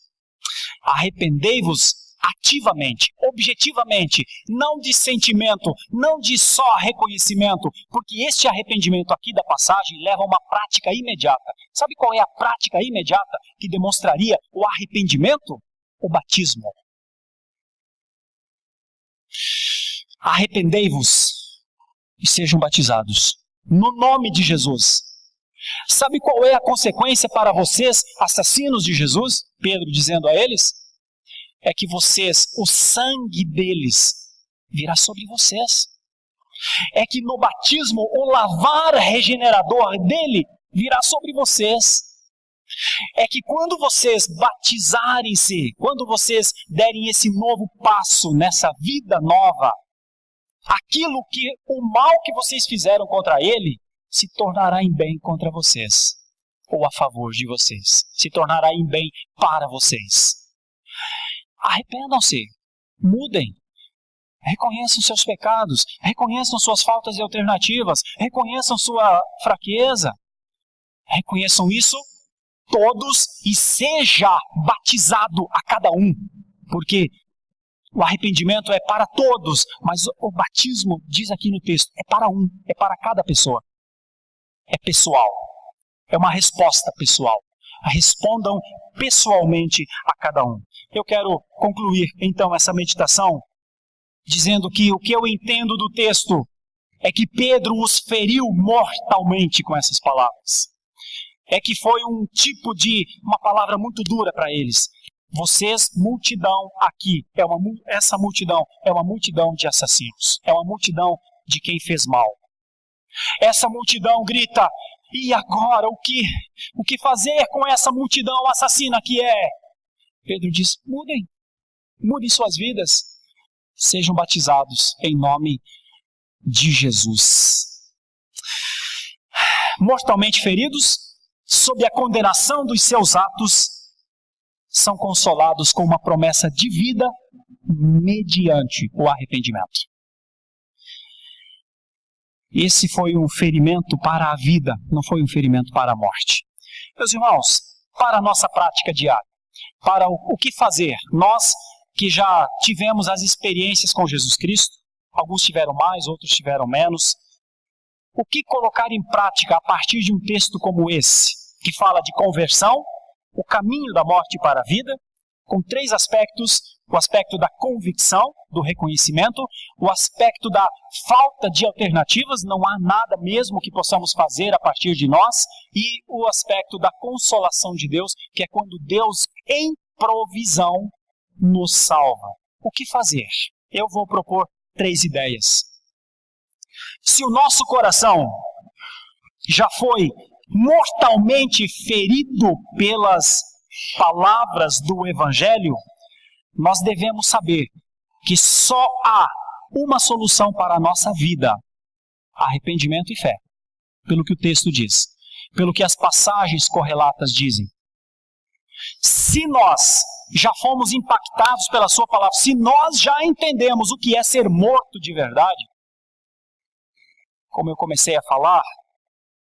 Arrependei-vos ativamente, objetivamente, não de sentimento, não de só reconhecimento, porque este arrependimento aqui da passagem leva a uma prática imediata. Sabe qual é a prática imediata que demonstraria o arrependimento? O batismo. Arrependei-vos e sejam batizados no nome de Jesus. Sabe qual é a consequência para vocês, assassinos de Jesus? Pedro dizendo a eles, é que vocês, o sangue deles virá sobre vocês. É que no batismo, o lavar regenerador dele virá sobre vocês. É que quando vocês batizarem-se, quando vocês derem esse novo passo nessa vida nova, aquilo que, o mal que vocês fizeram contra ele, se tornará em bem contra vocês, ou a favor de vocês, se tornará em bem para vocês. Arrependam-se, mudem, reconheçam seus pecados, reconheçam suas faltas e alternativas, reconheçam sua fraqueza, reconheçam isso todos e seja batizado a cada um, porque o arrependimento é para todos, mas o batismo, diz aqui no texto, é para um, é para cada pessoa. É pessoal, é uma resposta pessoal. Respondam pessoalmente a cada um. Eu quero concluir então essa meditação dizendo que o que eu entendo do texto é que Pedro os feriu mortalmente com essas palavras. É que foi uma palavra muito dura para eles. Vocês, multidão aqui, essa multidão é uma multidão de assassinos, é uma multidão de quem fez mal. Essa multidão grita, e agora o que fazer com essa multidão assassina que é? Pedro diz, mudem suas vidas, sejam batizados em nome de Jesus. Mortalmente feridos, sob a condenação dos seus atos, são consolados com uma promessa de vida mediante o arrependimento. Esse foi um ferimento para a vida, não foi um ferimento para a morte. Meus irmãos, para a nossa prática diária, para o que fazer, nós que já tivemos as experiências com Jesus Cristo, alguns tiveram mais, outros tiveram menos, o que colocar em prática a partir de um texto como esse, que fala de conversão, o caminho da morte para a vida, com 3 aspectos: o aspecto da convicção, do reconhecimento, o aspecto da falta de alternativas, não há nada mesmo que possamos fazer a partir de nós, e o aspecto da consolação de Deus, que é quando Deus, em provisão, nos salva. O que fazer? Eu vou propor 3 ideias. Se o nosso coração já foi mortalmente ferido pelas palavras do Evangelho, nós devemos saber que só há uma solução para a nossa vida: arrependimento e fé, pelo que o texto diz, pelo que as passagens correlatas dizem. Se nós já fomos impactados pela sua palavra, se nós já entendemos o que é ser morto de verdade, como eu comecei a falar,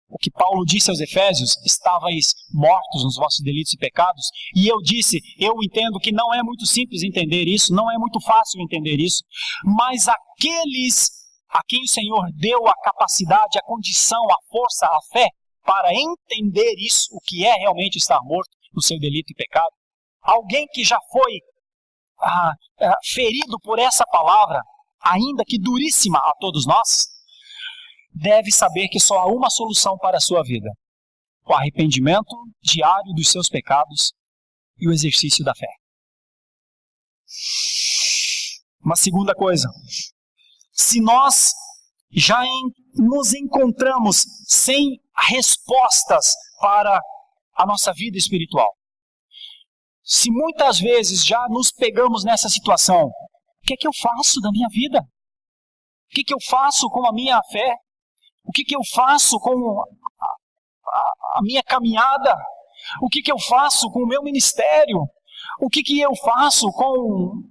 o que Paulo disse aos Efésios, estáveis mortos nos vossos delitos e pecados, e eu disse, eu entendo que não é muito simples entender isso, não é muito fácil entender isso, mas aqueles a quem o Senhor deu a capacidade, a condição, a força, a fé, para entender isso, o que é realmente estar morto no seu delito e pecado, alguém que já foi ferido por essa palavra, ainda que duríssima a todos nós, deve saber que só há uma solução para a sua vida: o arrependimento diário dos seus pecados e o exercício da fé. Uma segunda coisa: se nós já nos encontramos sem respostas para a nossa vida espiritual, se muitas vezes já nos pegamos nessa situação, o que é que eu faço da minha vida? O que é que eu faço com a minha fé? O que é que eu faço com a minha caminhada? O que é que eu faço com o meu ministério? O que é que eu faço com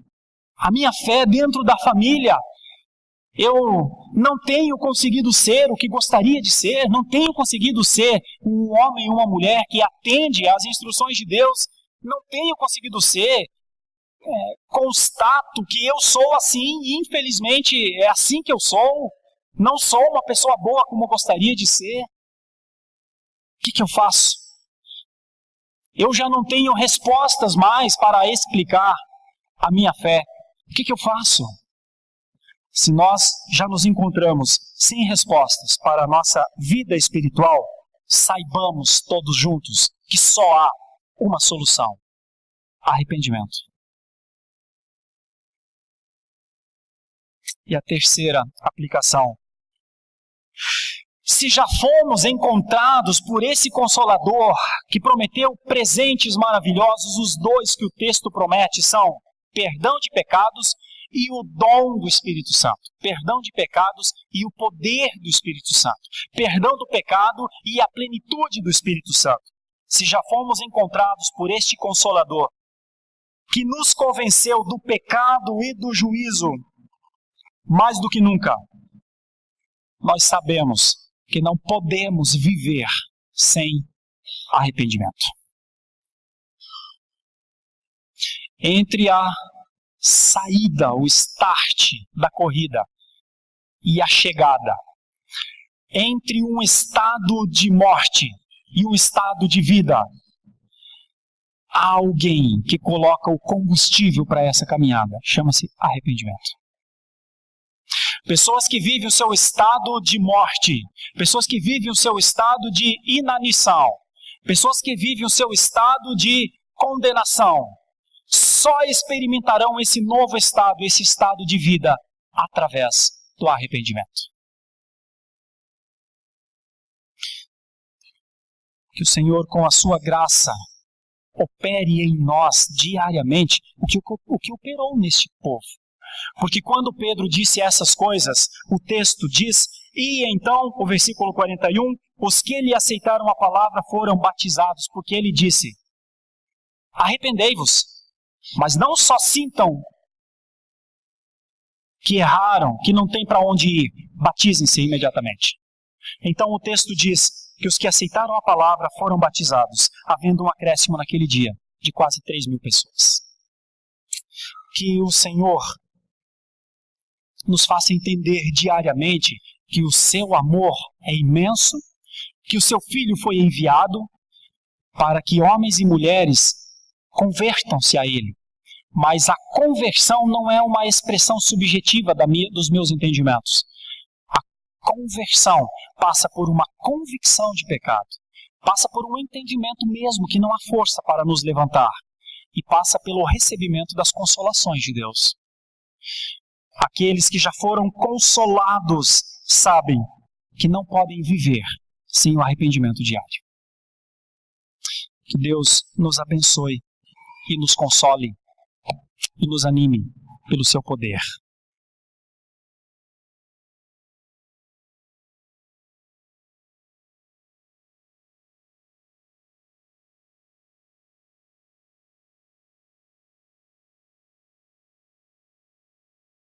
a minha fé dentro da família? Eu não tenho conseguido ser o que gostaria de ser, não tenho conseguido ser um homem e uma mulher que atende às instruções de Deus, não tenho conseguido ser. Constato que eu sou assim e infelizmente é assim que eu sou. Não sou uma pessoa boa como eu gostaria de ser. O que eu faço? Eu já não tenho respostas mais para explicar a minha fé. O que eu faço? Se nós já nos encontramos sem respostas para a nossa vida espiritual, saibamos todos juntos que só há uma solução: arrependimento. E a terceira aplicação: se já fomos encontrados por esse Consolador que prometeu presentes maravilhosos, os dois que o texto promete são perdão de pecados e o dom do Espírito Santo. Perdão de pecados e o poder do Espírito Santo. Perdão do pecado e a plenitude do Espírito Santo. Se já fomos encontrados por este Consolador que nos convenceu do pecado e do juízo, mais do que nunca, nós sabemos que não podemos viver sem arrependimento. Entre a saída, o start da corrida e a chegada, entre um estado de morte e um estado de vida, há alguém que coloca o combustível para essa caminhada. Chama-se arrependimento. Pessoas que vivem o seu estado de morte, pessoas que vivem o seu estado de inanição, pessoas que vivem o seu estado de condenação, só experimentarão esse novo estado, esse estado de vida, através do arrependimento. Que o Senhor, com a sua graça, opere em nós diariamente o que operou neste povo. Porque quando Pedro disse essas coisas, o texto diz: e então, o versículo 41, os que lhe aceitaram a palavra foram batizados, porque ele disse: arrependei-vos, mas não só sintam que erraram, que não tem para onde ir, batizem-se imediatamente. Então o texto diz que os que aceitaram a palavra foram batizados, havendo um acréscimo naquele dia de quase 3.000 pessoas. Que o Senhor nos faça entender diariamente que o seu amor é imenso, que o seu Filho foi enviado para que homens e mulheres convertam-se a Ele. Mas a conversão não é uma expressão subjetiva dos meus entendimentos. A conversão passa por uma convicção de pecado, passa por um entendimento mesmo que não há força para nos levantar, e passa pelo recebimento das consolações de Deus. Aqueles que já foram consolados sabem que não podem viver sem o arrependimento diário. Que Deus nos abençoe e nos console e nos anime pelo seu poder.